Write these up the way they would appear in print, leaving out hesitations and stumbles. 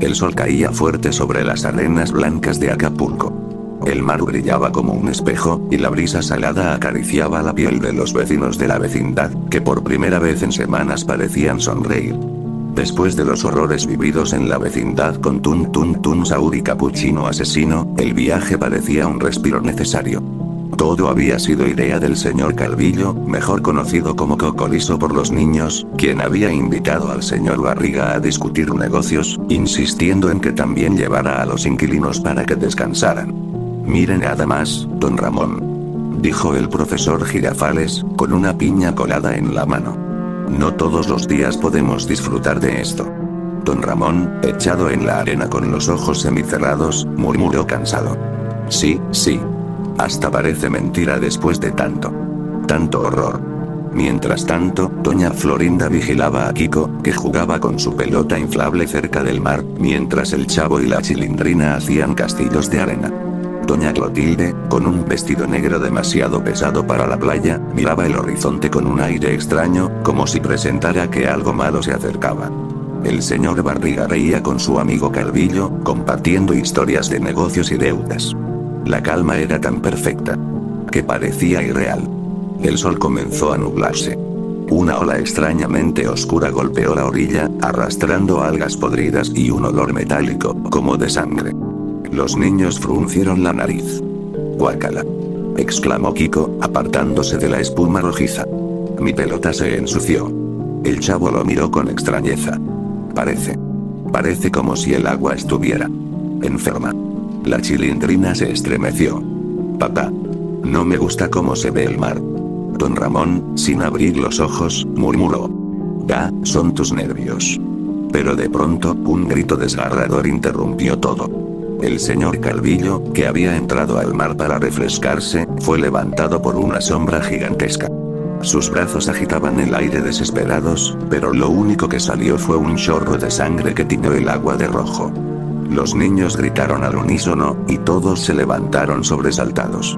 El sol caía fuerte sobre las arenas blancas de Acapulco. El mar brillaba como un espejo, y la brisa salada acariciaba la piel de los vecinos de la vecindad, que por primera vez en semanas parecían sonreír. Después de los horrores vividos en la vecindad con Tun Tun Tun Saur y Capuchino Asesino, el viaje parecía un respiro necesario. Todo había sido idea del señor Calvillo, mejor conocido como Cocolizo por los niños, quien había invitado al señor Barriga a discutir negocios, insistiendo en que también llevara a los inquilinos para que descansaran. Mire nada más, don Ramón, dijo el profesor Girafales, con una piña colada en la mano. No todos los días podemos disfrutar de esto. Don Ramón, echado en la arena con los ojos semicerrados, murmuró cansado. Sí, sí. Hasta parece mentira después de tanto horror. Mientras tanto, doña Florinda vigilaba a Kiko, que jugaba con su pelota inflable cerca del mar, mientras el Chavo y la Chilindrina hacían castillos de arena. Doña Clotilde, con un vestido negro demasiado pesado para la playa, miraba el horizonte con un aire extraño, como si presentara que algo malo se acercaba. El señor Barriga reía con su amigo Calvillo, compartiendo historias de negocios y deudas. La calma era tan perfecta que parecía irreal. El sol comenzó a nublarse. Una ola extrañamente oscura golpeó la orilla, arrastrando algas podridas y un olor metálico, como de sangre. Los niños fruncieron la nariz. «Guácala», exclamó Kiko, apartándose de la espuma rojiza. «Mi pelota se ensució». El Chavo lo miró con extrañeza. Parece como si el agua estuviera enferma. La Chilindrina se estremeció. «Papá, no me gusta cómo se ve el mar». Don Ramón, sin abrir los ojos, murmuró. Son tus nervios». Pero de pronto, un grito desgarrador interrumpió todo. El señor Calvillo, que había entrado al mar para refrescarse, fue levantado por una sombra gigantesca. Sus brazos agitaban el aire desesperados, pero lo único que salió fue un chorro de sangre que tiñó el agua de rojo. Los niños gritaron al unísono, y todos se levantaron sobresaltados.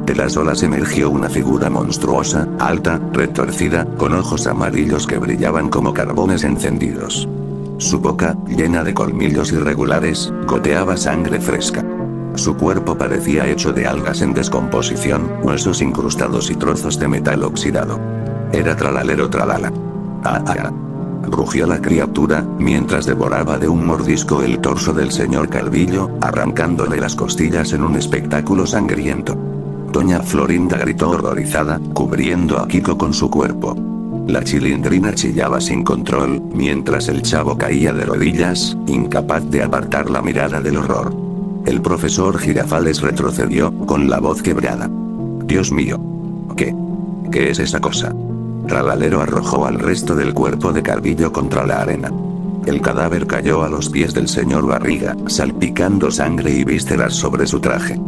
De las olas emergió una figura monstruosa, alta, retorcida, con ojos amarillos que brillaban como carbones encendidos. Su boca, llena de colmillos irregulares, goteaba sangre fresca. Su cuerpo parecía hecho de algas en descomposición, huesos incrustados y trozos de metal oxidado. Era Tralalero Tralala. Rugió la criatura, mientras devoraba de un mordisco el torso del señor Calvillo, arrancándole las costillas en un espectáculo sangriento. Doña Florinda gritó horrorizada, cubriendo a Kiko con su cuerpo. La Chilindrina chillaba sin control, mientras el Chavo caía de rodillas, incapaz de apartar la mirada del horror. El profesor Girafales retrocedió, con la voz quebrada. «Dios mío. ¿Qué es esa cosa?». Tralalero arrojó al resto del cuerpo de Calvillo contra la arena. El cadáver cayó a los pies del señor Barriga, salpicando sangre y vísceras sobre su traje.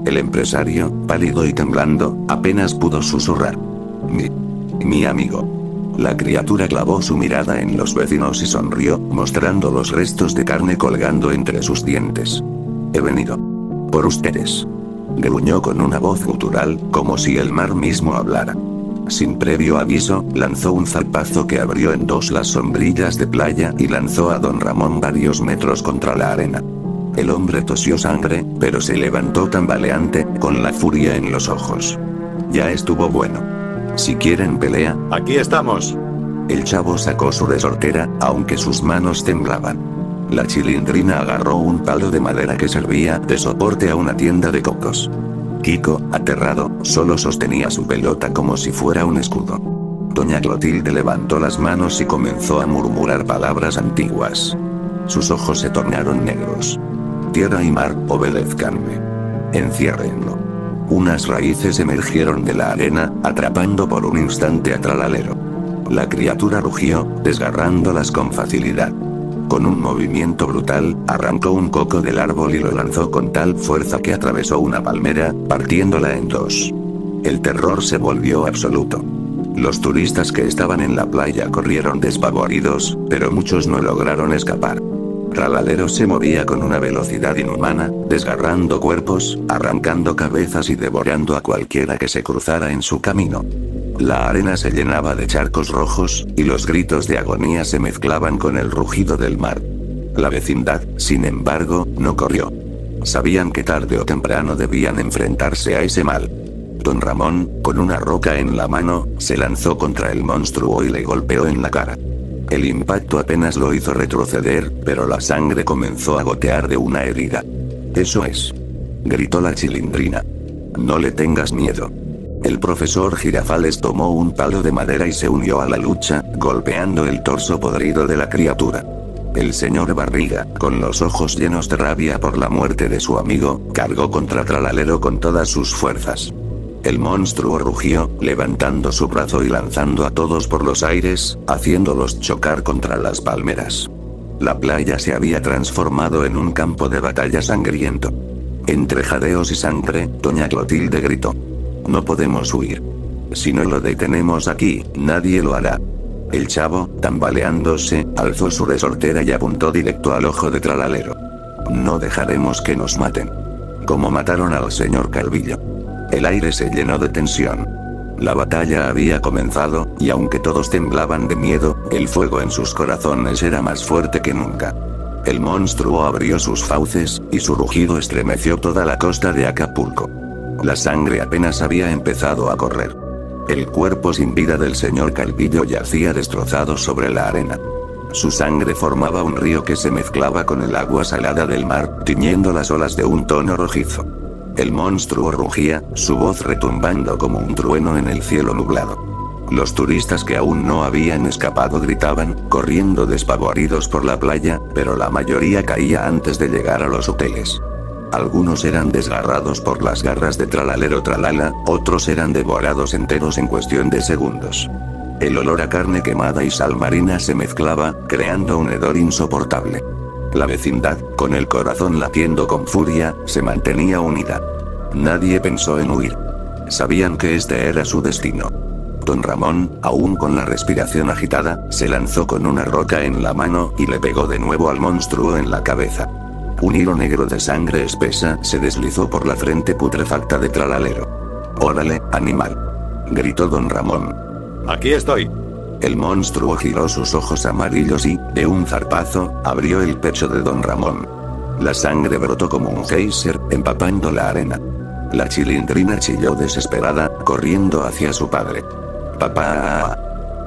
El empresario, pálido y temblando, apenas pudo susurrar. Mi amigo». La criatura clavó su mirada en los vecinos y sonrió, mostrando los restos de carne colgando entre sus dientes. «He venido por ustedes», gruñó con una voz gutural, como si el mar mismo hablara. Sin previo aviso, lanzó un zarpazo que abrió en dos las sombrillas de playa y lanzó a don Ramón varios metros contra la arena. El hombre tosió sangre, pero se levantó tambaleante, con la furia en los ojos. «Ya estuvo bueno. Si quieren pelea, aquí estamos». El Chavo sacó su resortera, aunque sus manos temblaban. La Chilindrina agarró un palo de madera que servía de soporte a una tienda de cocos. Kiko, aterrado, solo sostenía su pelota como si fuera un escudo. Doña Clotilde levantó las manos y comenzó a murmurar palabras antiguas. Sus ojos se tornaron negros. «Tierra y mar, obedézcanme. Enciérrenlo». Unas raíces emergieron de la arena, atrapando por un instante a Tralalero. La criatura rugió, desgarrándolas con facilidad. Con un movimiento brutal, arrancó un coco del árbol y lo lanzó con tal fuerza que atravesó una palmera, partiéndola en dos. El terror se volvió absoluto. Los turistas que estaban en la playa corrieron despavoridos, pero muchos no lograron escapar. Tralalero se movía con una velocidad inhumana, desgarrando cuerpos, arrancando cabezas y devorando a cualquiera que se cruzara en su camino. La arena se llenaba de charcos rojos, y los gritos de agonía se mezclaban con el rugido del mar. La vecindad, sin embargo, no corrió. Sabían que tarde o temprano debían enfrentarse a ese mal. Don Ramón, con una roca en la mano, se lanzó contra el monstruo y le golpeó en la cara. El impacto apenas lo hizo retroceder, pero la sangre comenzó a gotear de una herida. «Eso es», gritó la Chilindrina. «No le tengas miedo». El profesor Girafales tomó un palo de madera y se unió a la lucha, golpeando el torso podrido de la criatura. El señor Barriga, con los ojos llenos de rabia por la muerte de su amigo, cargó contra Tralalero con todas sus fuerzas. El monstruo rugió, levantando su brazo y lanzando a todos por los aires, haciéndolos chocar contra las palmeras. La playa se había transformado en un campo de batalla sangriento. Entre jadeos y sangre, doña Clotilde gritó: «No podemos huir. Si no lo detenemos aquí, nadie lo hará». El chavo, tambaleándose, alzó su resortera y apuntó directo al ojo de Tralalero. «No dejaremos que nos maten. Como mataron al señor Calvillo». El aire se llenó de tensión. La batalla había comenzado, y aunque todos temblaban de miedo, el fuego en sus corazones era más fuerte que nunca. El monstruo abrió sus fauces, y su rugido estremeció toda la costa de Acapulco. La sangre apenas había empezado a correr. El cuerpo sin vida del señor Calvillo yacía destrozado sobre la arena. Su sangre formaba un río que se mezclaba con el agua salada del mar, tiñendo las olas de un tono rojizo. El monstruo rugía, su voz retumbando como un trueno en el cielo nublado. Los turistas que aún no habían escapado gritaban, corriendo despavoridos por la playa, pero la mayoría caía antes de llegar a los hoteles. Algunos eran desgarrados por las garras de Tralalero Tralala, otros eran devorados enteros en cuestión de segundos. El olor a carne quemada y sal marina se mezclaba, creando un hedor insoportable. La vecindad, con el corazón latiendo con furia, se mantenía unida. Nadie pensó en huir. Sabían que este era su destino. Don Ramón, aún con la respiración agitada, se lanzó con una roca en la mano y le pegó de nuevo al monstruo en la cabeza. Un hilo negro de sangre espesa se deslizó por la frente putrefacta de Tralalero. «Órale, animal», gritó Don Ramón. «Aquí estoy». El monstruo giró sus ojos amarillos y, de un zarpazo, abrió el pecho de Don Ramón. La sangre brotó como un geyser, empapando la arena. La Chilindrina chilló desesperada, corriendo hacia su padre. «¡Papá!».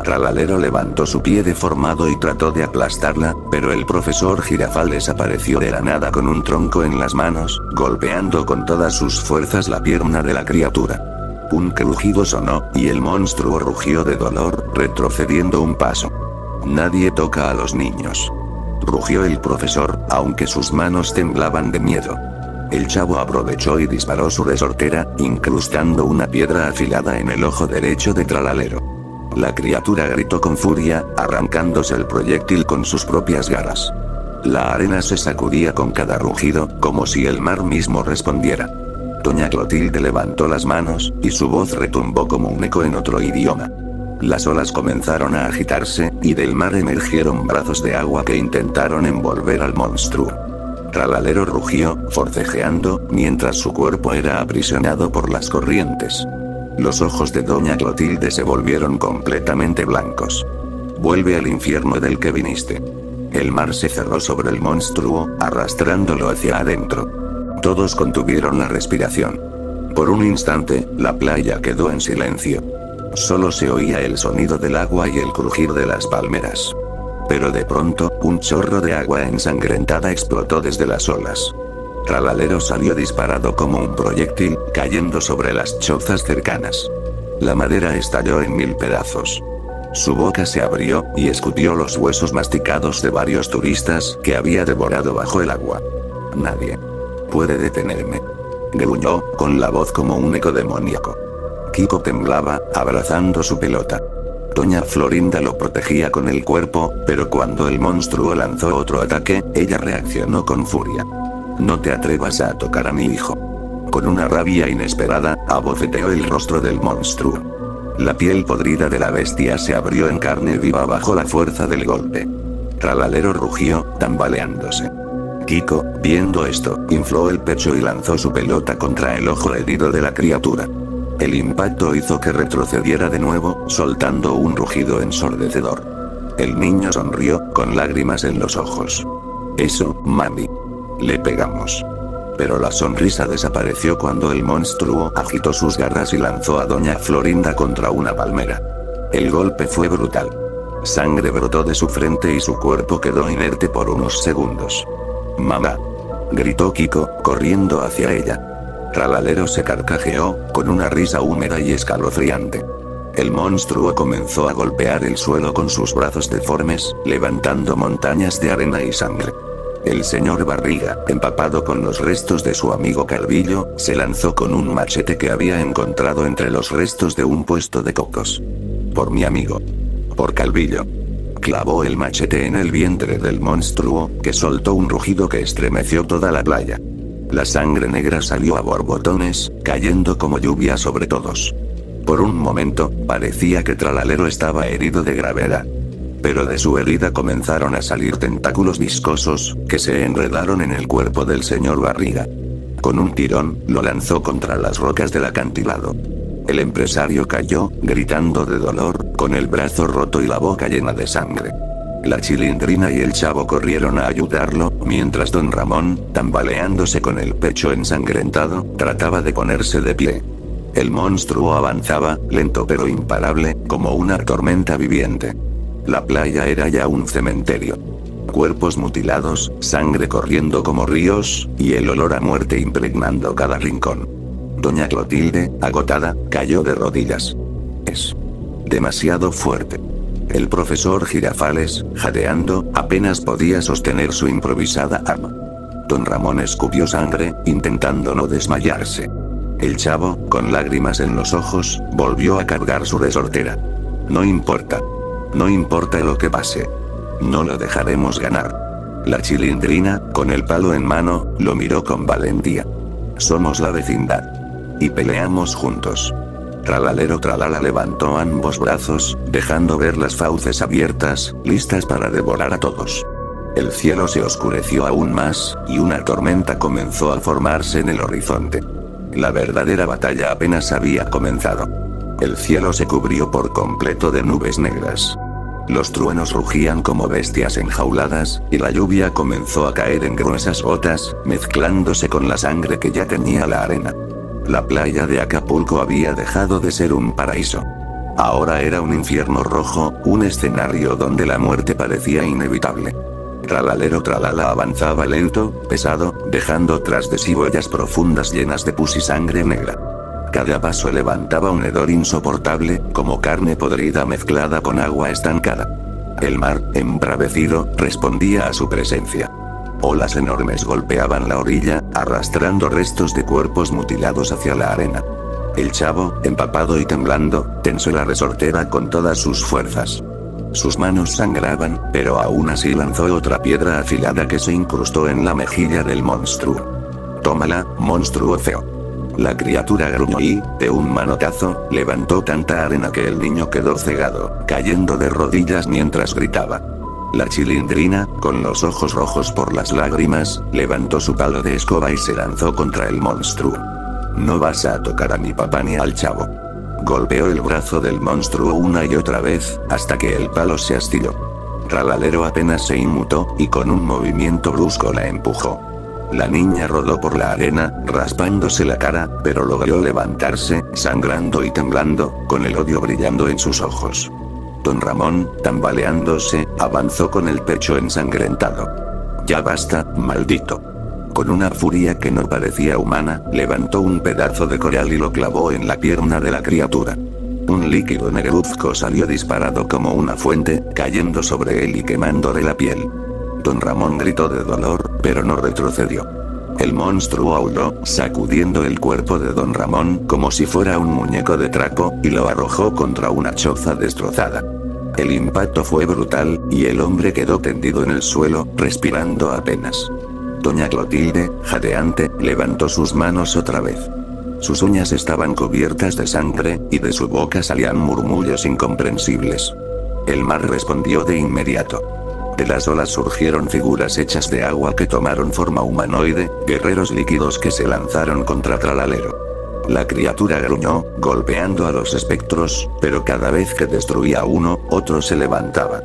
Tralalero levantó su pie deformado y trató de aplastarla, pero el profesor Girafales apareció de la nada con un tronco en las manos, golpeando con todas sus fuerzas la pierna de la criatura. Un crujido sonó, y el monstruo rugió de dolor, retrocediendo un paso. «Nadie toca a los niños», rugió el profesor, aunque sus manos temblaban de miedo. El chavo aprovechó y disparó su resortera, incrustando una piedra afilada en el ojo derecho de Tralalero. La criatura gritó con furia, arrancándose el proyectil con sus propias garras. La arena se sacudía con cada rugido, como si el mar mismo respondiera. Doña Clotilde levantó las manos, y su voz retumbó como un eco en otro idioma. Las olas comenzaron a agitarse, y del mar emergieron brazos de agua que intentaron envolver al monstruo. Tralalero rugió, forcejeando, mientras su cuerpo era aprisionado por las corrientes. Los ojos de Doña Clotilde se volvieron completamente blancos. «Vuelve al infierno del que viniste». El mar se cerró sobre el monstruo, arrastrándolo hacia adentro. Todos contuvieron la respiración. Por un instante, la playa quedó en silencio. Solo se oía el sonido del agua y el crujir de las palmeras. Pero de pronto, un chorro de agua ensangrentada explotó desde las olas. Tralalero salió disparado como un proyectil, cayendo sobre las chozas cercanas. La madera estalló en 1000 pedazos. Su boca se abrió, y escupió los huesos masticados de varios turistas que había devorado bajo el agua. «Nadie puede detenerme», gruñó, con la voz como un eco demoníaco. Kiko temblaba, abrazando su pelota. Doña Florinda lo protegía con el cuerpo, pero cuando el monstruo lanzó otro ataque, ella reaccionó con furia. «No te atrevas a tocar a mi hijo». Con una rabia inesperada, abofeteó el rostro del monstruo. La piel podrida de la bestia se abrió en carne viva bajo la fuerza del golpe. Tralalero rugió, tambaleándose. Kiko, viendo esto, infló el pecho y lanzó su pelota contra el ojo herido de la criatura. El impacto hizo que retrocediera de nuevo, soltando un rugido ensordecedor. El niño sonrió, con lágrimas en los ojos. Eso, mami. Le pegamos. Pero la sonrisa desapareció cuando el monstruo agitó sus garras y lanzó a doña Florinda contra una palmera. El golpe fue brutal. Sangre brotó de su frente y su cuerpo quedó inerte por unos segundos. «Mamá», gritó Kiko, corriendo hacia ella. Tralalero se carcajeó, con una risa húmeda y escalofriante. El monstruo comenzó a golpear el suelo con sus brazos deformes, levantando montañas de arena y sangre. El señor Barriga, empapado con los restos de su amigo Calvillo, se lanzó con un machete que había encontrado entre los restos de un puesto de cocos. «Por mi amigo. Por Calvillo». Clavó el machete en el vientre del monstruo, que soltó un rugido que estremeció toda la playa. La sangre negra salió a borbotones, cayendo como lluvia sobre todos. Por un momento, parecía que Tralalero estaba herido de gravedad. Pero de su herida comenzaron a salir tentáculos viscosos, que se enredaron en el cuerpo del señor Barriga. Con un tirón, lo lanzó contra las rocas del acantilado. El empresario cayó, gritando de dolor, con el brazo roto y la boca llena de sangre. La Chilindrina y el Chavo corrieron a ayudarlo, mientras don Ramón, tambaleándose con el pecho ensangrentado, trataba de ponerse de pie. El monstruo avanzaba, lento pero imparable, como una tormenta viviente. La playa era ya un cementerio. Cuerpos mutilados, sangre corriendo como ríos, y el olor a muerte impregnando cada rincón. Doña Clotilde, agotada, cayó de rodillas. Es demasiado fuerte. El profesor Girafales, jadeando, apenas podía sostener su improvisada arma. Don Ramón escupió sangre, intentando no desmayarse. El Chavo, con lágrimas en los ojos, volvió a cargar su resortera. No importa. No importa lo que pase. No lo dejaremos ganar. La Chilindrina, con el palo en mano, lo miró con valentía. Somos la vecindad. Y peleamos juntos. Tralalero Tralala levantó ambos brazos, dejando ver las fauces abiertas, listas para devorar a todos. El cielo se oscureció aún más, y una tormenta comenzó a formarse en el horizonte. La verdadera batalla apenas había comenzado. El cielo se cubrió por completo de nubes negras. Los truenos rugían como bestias enjauladas, y la lluvia comenzó a caer en gruesas gotas, mezclándose con la sangre que ya tenía la arena. La playa de Acapulco había dejado de ser un paraíso. Ahora era un infierno rojo, un escenario donde la muerte parecía inevitable. Tralalero Tralala avanzaba lento, pesado, dejando tras de sí huellas profundas llenas de pus y sangre negra. Cada paso levantaba un hedor insoportable, como carne podrida mezclada con agua estancada. El mar, embravecido, respondía a su presencia. Olas enormes golpeaban la orilla, arrastrando restos de cuerpos mutilados hacia la arena. El Chavo, empapado y temblando, tensó la resortera con todas sus fuerzas. Sus manos sangraban, pero aún así lanzó otra piedra afilada que se incrustó en la mejilla del monstruo. «Tómala, monstruo feo». La criatura gruñó y, de un manotazo, levantó tanta arena que el niño quedó cegado, cayendo de rodillas mientras gritaba. La Chilindrina, con los ojos rojos por las lágrimas, levantó su palo de escoba y se lanzó contra el monstruo. «No vas a tocar a mi papá ni al Chavo». Golpeó el brazo del monstruo una y otra vez, hasta que el palo se astilló. Tralalero apenas se inmutó, y con un movimiento brusco la empujó. La niña rodó por la arena, raspándose la cara, pero logró levantarse, sangrando y temblando, con el odio brillando en sus ojos. Don Ramón, tambaleándose, avanzó con el pecho ensangrentado. «Ya basta, maldito». Con una furia que no parecía humana, levantó un pedazo de coral y lo clavó en la pierna de la criatura. Un líquido negruzco salió disparado como una fuente, cayendo sobre él y quemándole la piel. Don Ramón gritó de dolor, pero no retrocedió. El monstruo aulló, sacudiendo el cuerpo de Don Ramón como si fuera un muñeco de trapo, y lo arrojó contra una choza destrozada. El impacto fue brutal, y el hombre quedó tendido en el suelo, respirando apenas. Doña Clotilde, jadeante, levantó sus manos otra vez. Sus uñas estaban cubiertas de sangre, y de su boca salían murmullos incomprensibles. El mar respondió de inmediato. De las olas surgieron figuras hechas de agua que tomaron forma humanoide, guerreros líquidos que se lanzaron contra Tralalero. La criatura gruñó, golpeando a los espectros, pero cada vez que destruía uno, otro se levantaba.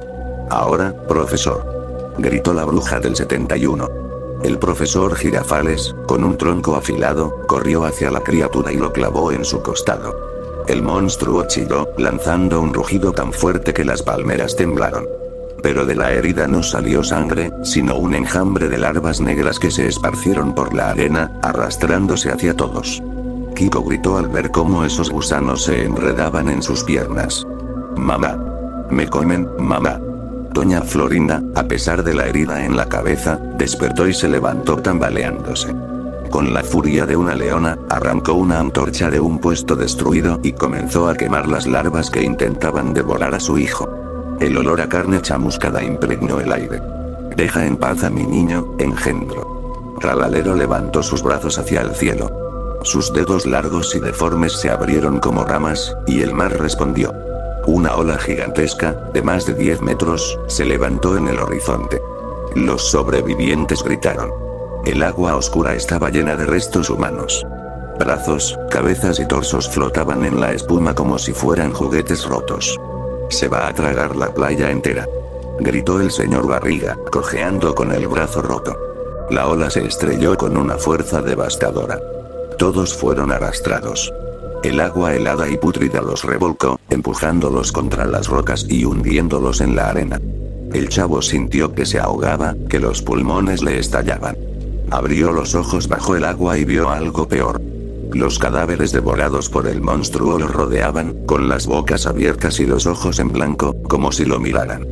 «Ahora, profesor». gritó la bruja del 71. El profesor Girafales, con un tronco afilado, corrió hacia la criatura y lo clavó en su costado. El monstruo chilló, lanzando un rugido tan fuerte que las palmeras temblaron. Pero de la herida no salió sangre, sino un enjambre de larvas negras que se esparcieron por la arena, arrastrándose hacia todos. Kiko gritó al ver cómo esos gusanos se enredaban en sus piernas. «¡Mamá! ¡Me comen, mamá!». Doña Florinda, a pesar de la herida en la cabeza, despertó y se levantó tambaleándose. Con la furia de una leona, arrancó una antorcha de un puesto destruido y comenzó a quemar las larvas que intentaban devorar a su hijo. El olor a carne chamuscada impregnó el aire. «Deja en paz a mi niño, engendro». Tralalero levantó sus brazos hacia el cielo. Sus dedos largos y deformes se abrieron como ramas, y el mar respondió. Una ola gigantesca, de más de 10 metros, se levantó en el horizonte. Los sobrevivientes gritaron. El agua oscura estaba llena de restos humanos. Brazos, cabezas y torsos flotaban en la espuma como si fueran juguetes rotos. «Se va a tragar la playa entera», gritó el señor Barriga, cojeando con el brazo roto. La ola se estrelló con una fuerza devastadora. Todos fueron arrastrados. El agua helada y pútrida los revolcó, empujándolos contra las rocas y hundiéndolos en la arena. El chavo sintió que se ahogaba, que los pulmones le estallaban. Abrió los ojos bajo el agua y vio algo peor. Los cadáveres devorados por el monstruo lo rodeaban, con las bocas abiertas y los ojos en blanco, como si lo miraran.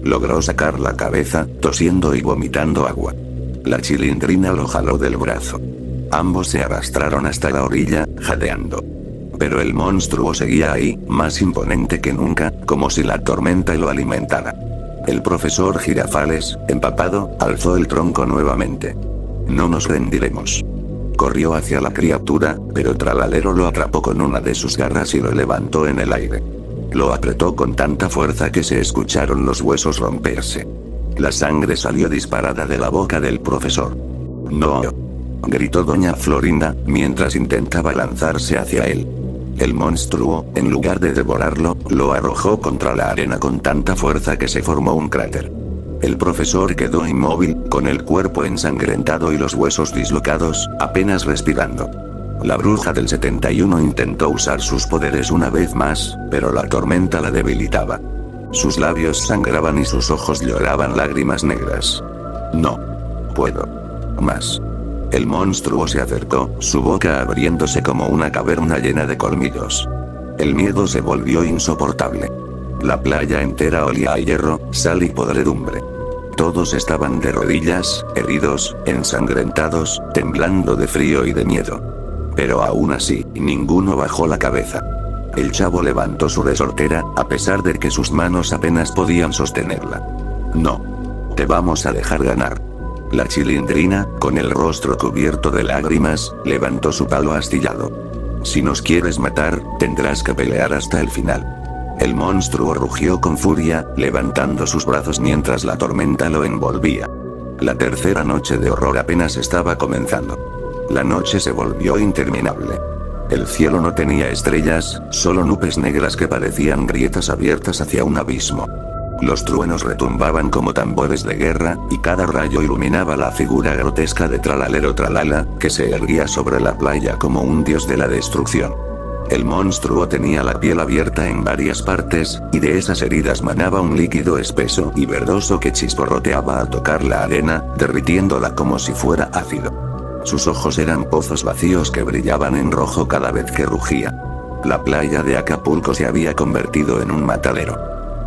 Logró sacar la cabeza, tosiendo y vomitando agua. La Chilindrina lo jaló del brazo. Ambos se arrastraron hasta la orilla, jadeando. Pero el monstruo seguía ahí, más imponente que nunca, como si la tormenta lo alimentara. El profesor Girafales, empapado, alzó el tronco nuevamente. «No nos rendiremos». Corrió hacia la criatura, pero Tralalero lo atrapó con una de sus garras y lo levantó en el aire. Lo apretó con tanta fuerza que se escucharon los huesos romperse. La sangre salió disparada de la boca del profesor. «¡No!», gritó doña Florinda, mientras intentaba lanzarse hacia él. El monstruo, en lugar de devorarlo, lo arrojó contra la arena con tanta fuerza que se formó un cráter. El profesor quedó inmóvil, con el cuerpo ensangrentado y los huesos dislocados, apenas respirando. La bruja del 71 intentó usar sus poderes una vez más, pero la tormenta la debilitaba. Sus labios sangraban y sus ojos lloraban lágrimas negras. «No puedo más». El monstruo se acercó, su boca abriéndose como una caverna llena de colmillos. El miedo se volvió insoportable. La playa entera olía a hierro, sal y podredumbre. Todos estaban de rodillas, heridos, ensangrentados, temblando de frío y de miedo. Pero aún así, ninguno bajó la cabeza. El chavo levantó su resortera, a pesar de que sus manos apenas podían sostenerla. «No te vamos a dejar ganar». La Chilindrina, con el rostro cubierto de lágrimas, levantó su palo astillado. «Si nos quieres matar, tendrás que pelear hasta el final». El monstruo rugió con furia, levantando sus brazos mientras la tormenta lo envolvía. La tercera noche de horror apenas estaba comenzando. La noche se volvió interminable. El cielo no tenía estrellas, solo nubes negras que parecían grietas abiertas hacia un abismo. Los truenos retumbaban como tambores de guerra, y cada rayo iluminaba la figura grotesca de Tralalero Tralala, que se erguía sobre la playa como un dios de la destrucción. El monstruo tenía la piel abierta en varias partes, y de esas heridas manaba un líquido espeso y verdoso que chisporroteaba al tocar la arena, derritiéndola como si fuera ácido. Sus ojos eran pozos vacíos que brillaban en rojo cada vez que rugía. La playa de Acapulco se había convertido en un matadero.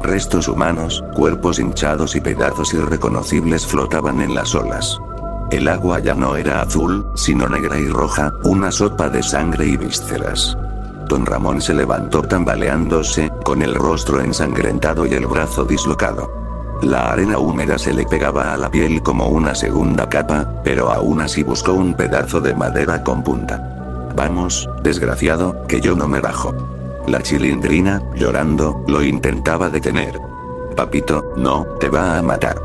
Restos humanos, cuerpos hinchados y pedazos irreconocibles flotaban en las olas. El agua ya no era azul, sino negra y roja, una sopa de sangre y vísceras. Don Ramón se levantó tambaleándose, con el rostro ensangrentado y el brazo dislocado. La arena húmeda se le pegaba a la piel como una segunda capa, pero aún así buscó un pedazo de madera con punta. «Vamos, desgraciado, que yo no me bajo». La Chilindrina, llorando, lo intentaba detener. «Papito, no, te va a matar».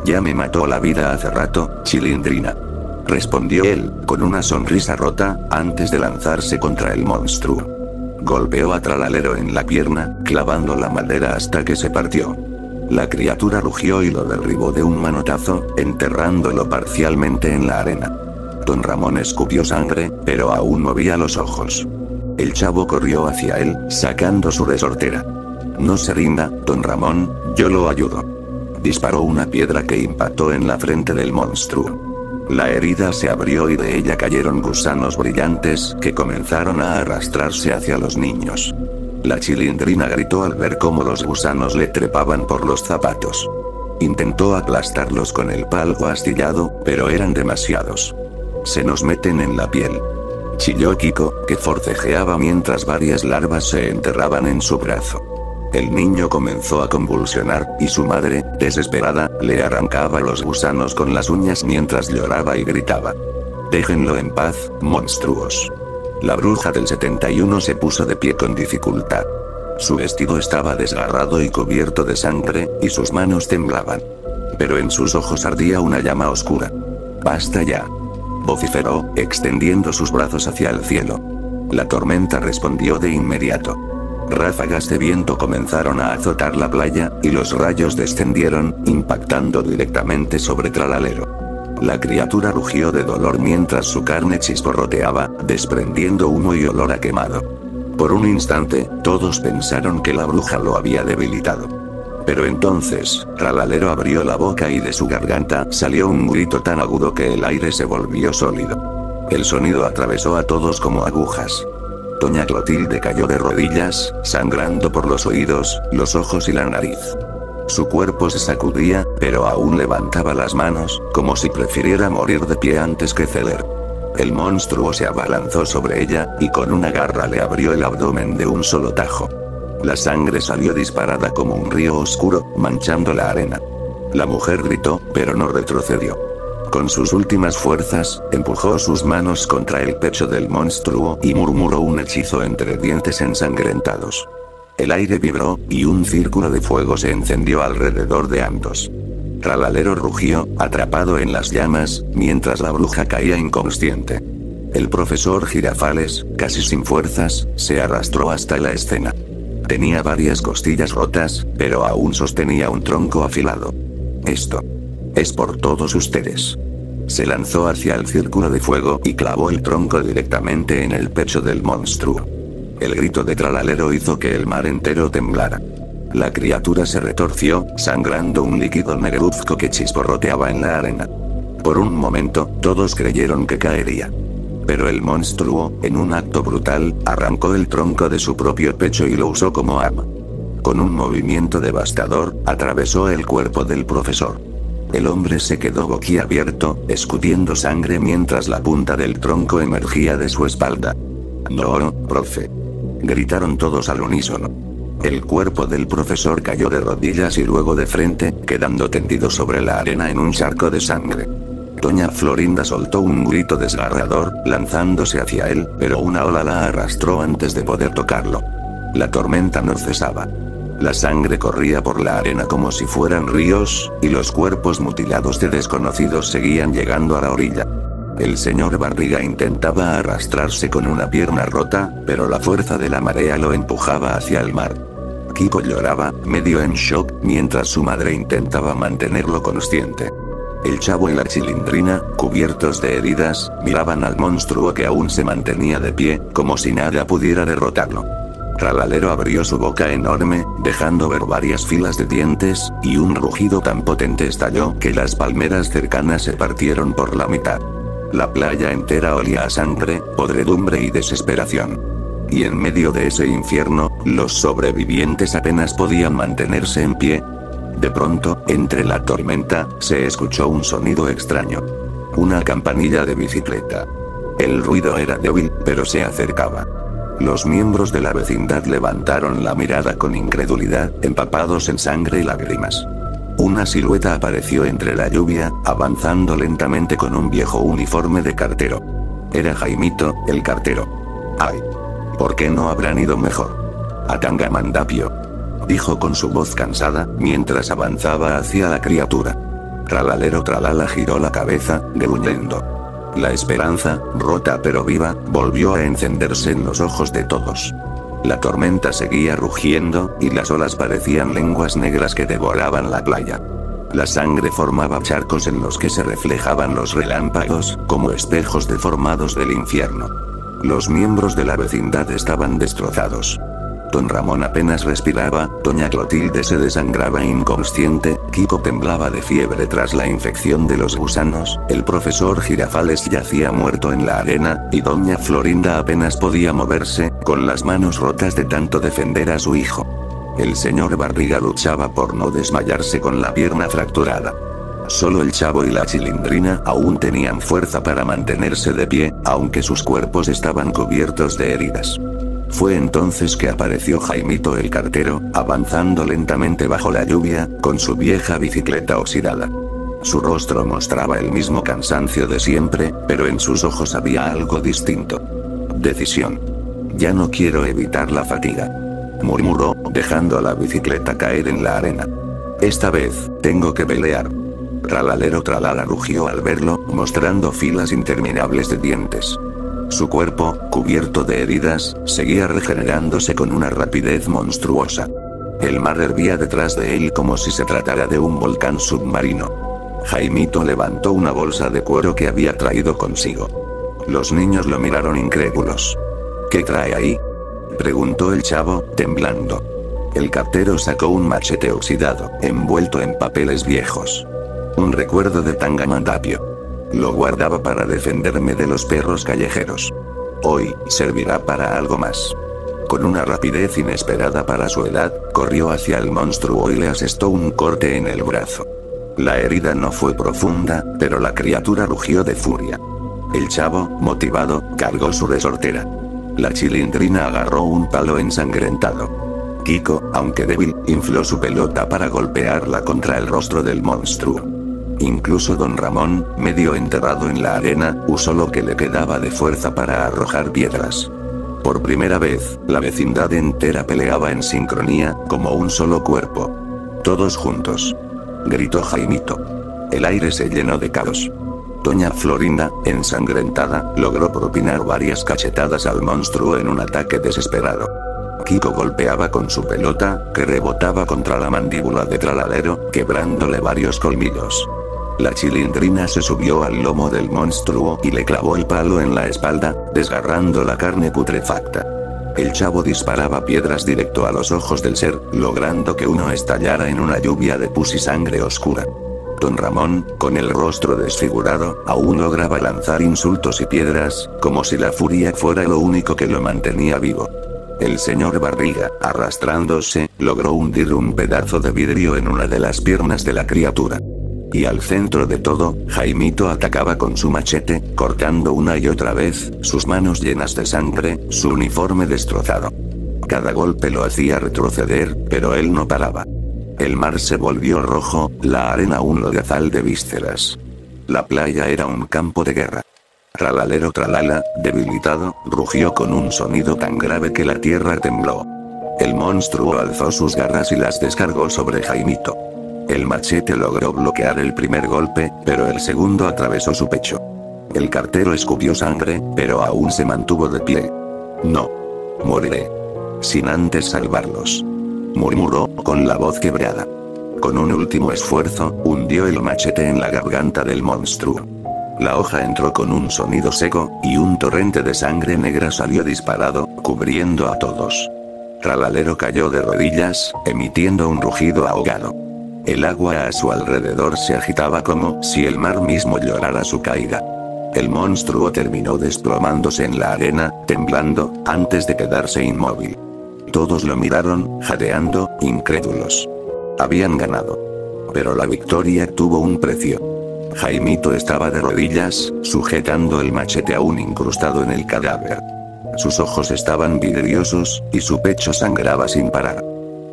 «Ya me mató la vida hace rato, Chilindrina», respondió él, con una sonrisa rota, antes de lanzarse contra el monstruo. Golpeó a Tralalero en la pierna, clavando la madera hasta que se partió. La criatura rugió y lo derribó de un manotazo, enterrándolo parcialmente en la arena. Don Ramón escupió sangre, pero aún movía los ojos. El chavo corrió hacia él, sacando su resortera. No se rinda, don Ramón, yo lo ayudo. Disparó una piedra que impactó en la frente del monstruo. La herida se abrió y de ella cayeron gusanos brillantes que comenzaron a arrastrarse hacia los niños. La chilindrina gritó al ver cómo los gusanos le trepaban por los zapatos. Intentó aplastarlos con el palo astillado, pero eran demasiados. Se nos meten en la piel. Chilló Kiko, que forcejeaba mientras varias larvas se enterraban en su brazo. El niño comenzó a convulsionar, y su madre, desesperada, le arrancaba los gusanos con las uñas mientras lloraba y gritaba. Déjenlo en paz, monstruos. La bruja del 71 se puso de pie con dificultad. Su vestido estaba desgarrado y cubierto de sangre, y sus manos temblaban. Pero en sus ojos ardía una llama oscura. «Basta ya», vociferó, extendiendo sus brazos hacia el cielo. La tormenta respondió de inmediato. Ráfagas de viento comenzaron a azotar la playa, y los rayos descendieron, impactando directamente sobre Tralalero. La criatura rugió de dolor mientras su carne chisporroteaba, desprendiendo humo y olor a quemado. Por un instante, todos pensaron que la bruja lo había debilitado. Pero entonces, Tralalero abrió la boca y de su garganta salió un grito tan agudo que el aire se volvió sólido. El sonido atravesó a todos como agujas. Doña Clotilde cayó de rodillas, sangrando por los oídos, los ojos y la nariz. Su cuerpo se sacudía, pero aún levantaba las manos, como si prefiriera morir de pie antes que ceder. El monstruo se abalanzó sobre ella, y con una garra le abrió el abdomen de un solo tajo. La sangre salió disparada como un río oscuro, manchando la arena. La mujer gritó, pero no retrocedió. Con sus últimas fuerzas, empujó sus manos contra el pecho del monstruo y murmuró un hechizo entre dientes ensangrentados. El aire vibró, y un círculo de fuego se encendió alrededor de ambos. Tralalero rugió, atrapado en las llamas, mientras la bruja caía inconsciente. El profesor Girafales, casi sin fuerzas, se arrastró hasta la escena. Tenía varias costillas rotas, pero aún sostenía un tronco afilado. Esto es por todos ustedes. Se lanzó hacia el círculo de fuego y clavó el tronco directamente en el pecho del monstruo. El grito de Tralalero hizo que el mar entero temblara. La criatura se retorció, sangrando un líquido negruzco que chisporroteaba en la arena. Por un momento, todos creyeron que caería. Pero el monstruo, en un acto brutal, arrancó el tronco de su propio pecho y lo usó como arma. Con un movimiento devastador, atravesó el cuerpo del profesor. El hombre se quedó boquiabierto, escupiendo sangre mientras la punta del tronco emergía de su espalda. «No, profe», gritaron todos al unísono. El cuerpo del profesor cayó de rodillas y luego de frente, quedando tendido sobre la arena en un charco de sangre. Doña Florinda soltó un grito desgarrador, lanzándose hacia él, pero una ola la arrastró antes de poder tocarlo. La tormenta no cesaba. La sangre corría por la arena como si fueran ríos, y los cuerpos mutilados de desconocidos seguían llegando a la orilla. El señor Barriga intentaba arrastrarse con una pierna rota, pero la fuerza de la marea lo empujaba hacia el mar. Kiko lloraba, medio en shock, mientras su madre intentaba mantenerlo consciente. El chavo y la chilindrina, cubiertos de heridas, miraban al monstruo que aún se mantenía de pie, como si nada pudiera derrotarlo. Tralalero abrió su boca enorme, dejando ver varias filas de dientes, y un rugido tan potente estalló que las palmeras cercanas se partieron por la mitad. La playa entera olía a sangre, podredumbre y desesperación. Y en medio de ese infierno, los sobrevivientes apenas podían mantenerse en pie. De pronto, entre la tormenta, se escuchó un sonido extraño. Una campanilla de bicicleta. El ruido era débil, pero se acercaba. Los miembros de la vecindad levantaron la mirada con incredulidad, empapados en sangre y lágrimas. Una silueta apareció entre la lluvia, avanzando lentamente con un viejo uniforme de cartero. Era Jaimito, el cartero. ¡Ay! ¿Por qué no habrán ido mejor? A Tangamandapio, dijo con su voz cansada, mientras avanzaba hacia la criatura. Tralalero Tralala giró la cabeza, gruñendo. La esperanza, rota pero viva, volvió a encenderse en los ojos de todos. La tormenta seguía rugiendo, y las olas parecían lenguas negras que devoraban la playa. La sangre formaba charcos en los que se reflejaban los relámpagos, como espejos deformados del infierno. Los miembros de la vecindad estaban destrozados. Don Ramón apenas respiraba, doña Clotilde se desangraba inconsciente, Kiko temblaba de fiebre tras la infección de los gusanos, el profesor Girafales yacía muerto en la arena, y doña Florinda apenas podía moverse, con las manos rotas de tanto defender a su hijo. El señor Barriga luchaba por no desmayarse con la pierna fracturada. Solo el Chavo y la Chilindrina aún tenían fuerza para mantenerse de pie, aunque sus cuerpos estaban cubiertos de heridas. Fue entonces que apareció Jaimito el cartero, avanzando lentamente bajo la lluvia, con su vieja bicicleta oxidada. Su rostro mostraba el mismo cansancio de siempre, pero en sus ojos había algo distinto. Decisión. Ya no quiero evitar la fatiga, murmuró, dejando la bicicleta caer en la arena. Esta vez, tengo que pelear. Tralalero tralala rugió al verlo, mostrando filas interminables de dientes. Su cuerpo, cubierto de heridas, seguía regenerándose con una rapidez monstruosa. El mar hervía detrás de él como si se tratara de un volcán submarino. Jaimito levantó una bolsa de cuero que había traído consigo. Los niños lo miraron incrédulos. ¿Qué trae ahí?, preguntó el Chavo, temblando. El cartero sacó un machete oxidado, envuelto en papeles viejos. Un recuerdo de Tangamandapio. Lo guardaba para defenderme de los perros callejeros. Hoy, servirá para algo más. Con una rapidez inesperada para su edad, corrió hacia el monstruo y le asestó un corte en el brazo. La herida no fue profunda, pero la criatura rugió de furia. El Chavo, motivado, cargó su resortera. La Chilindrina agarró un palo ensangrentado. Kiko, aunque débil, infló su pelota para golpearla contra el rostro del monstruo. Incluso don Ramón, medio enterrado en la arena, usó lo que le quedaba de fuerza para arrojar piedras. Por primera vez, la vecindad entera peleaba en sincronía, como un solo cuerpo. Todos juntos, gritó Jaimito. El aire se llenó de caos. Doña Florinda, ensangrentada, logró propinar varias cachetadas al monstruo en un ataque desesperado. Kiko golpeaba con su pelota, que rebotaba contra la mandíbula de Tralalero, quebrándole varios colmillos. La Chilindrina se subió al lomo del monstruo y le clavó el palo en la espalda, desgarrando la carne putrefacta. El Chavo disparaba piedras directo a los ojos del ser, logrando que uno estallara en una lluvia de pus y sangre oscura. Don Ramón, con el rostro desfigurado, aún lograba lanzar insultos y piedras, como si la furia fuera lo único que lo mantenía vivo. El señor Barriga, arrastrándose, logró hundir un pedazo de vidrio en una de las piernas de la criatura. Y al centro de todo, Jaimito atacaba con su machete, cortando una y otra vez, sus manos llenas de sangre, su uniforme destrozado. Cada golpe lo hacía retroceder, pero él no paraba. El mar se volvió rojo, la arena un lodazal de vísceras. La playa era un campo de guerra. Tralalero tralala, debilitado, rugió con un sonido tan grave que la tierra tembló. El monstruo alzó sus garras y las descargó sobre Jaimito. El machete logró bloquear el primer golpe, pero el segundo atravesó su pecho. El cartero escupió sangre, pero aún se mantuvo de pie. No. Moriré. Sin antes salvarlos, murmuró, con la voz quebrada. Con un último esfuerzo, hundió el machete en la garganta del monstruo. La hoja entró con un sonido seco, y un torrente de sangre negra salió disparado, cubriendo a todos. Tralalero cayó de rodillas, emitiendo un rugido ahogado. El agua a su alrededor se agitaba como si el mar mismo llorara su caída. El monstruo terminó desplomándose en la arena, temblando, antes de quedarse inmóvil. Todos lo miraron, jadeando, incrédulos. Habían ganado. Pero la victoria tuvo un precio. Jaimito estaba de rodillas, sujetando el machete aún incrustado en el cadáver. Sus ojos estaban vidriosos, y su pecho sangraba sin parar.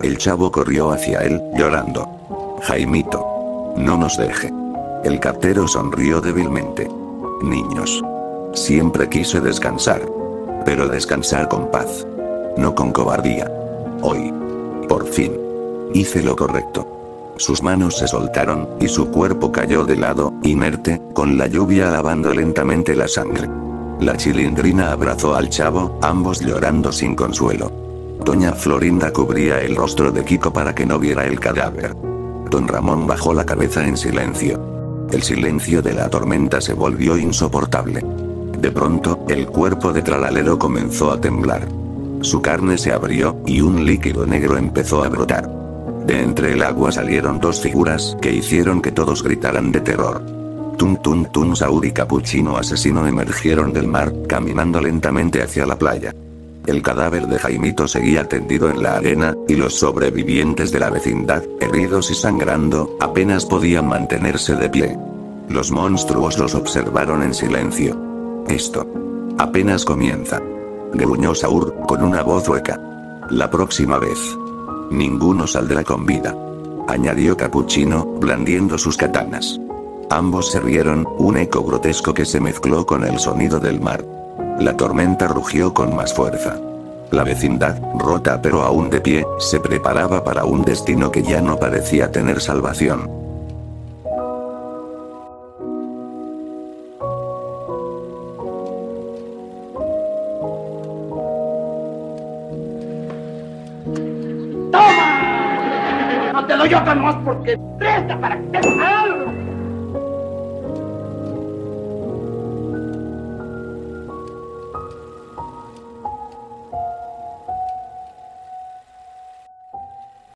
El Chavo corrió hacia él, llorando. Jaimito, no nos deje. El cartero sonrió débilmente. Niños. Siempre quise descansar. Pero descansar con paz. No con cobardía. Hoy. Por fin. Hice lo correcto. Sus manos se soltaron, y su cuerpo cayó de lado, inerte, con la lluvia lavando lentamente la sangre. La Chilindrina abrazó al Chavo, ambos llorando sin consuelo. Doña Florinda cubría el rostro de Kiko para que no viera el cadáver. Don Ramón bajó la cabeza en silencio. El silencio de la tormenta se volvió insoportable. De pronto, el cuerpo de Tralalero comenzó a temblar. Su carne se abrió, y un líquido negro empezó a brotar. De entre el agua salieron dos figuras que hicieron que todos gritaran de terror. Tun Tun Tun Saur y Capuchino Asesino emergieron del mar, caminando lentamente hacia la playa. El cadáver de Jaimito seguía tendido en la arena, y los sobrevivientes de la vecindad, heridos y sangrando, apenas podían mantenerse de pie. Los monstruos los observaron en silencio. Esto apenas comienza, gruñó Saur, con una voz hueca. La próxima vez, ninguno saldrá con vida, añadió Capuchino, blandiendo sus katanas. Ambos se rieron, un eco grotesco que se mezcló con el sonido del mar. La tormenta rugió con más fuerza. La vecindad, rota pero aún de pie, se preparaba para un destino que ya no parecía tener salvación. ¡Toma! No te doy otra más porque presta para que te...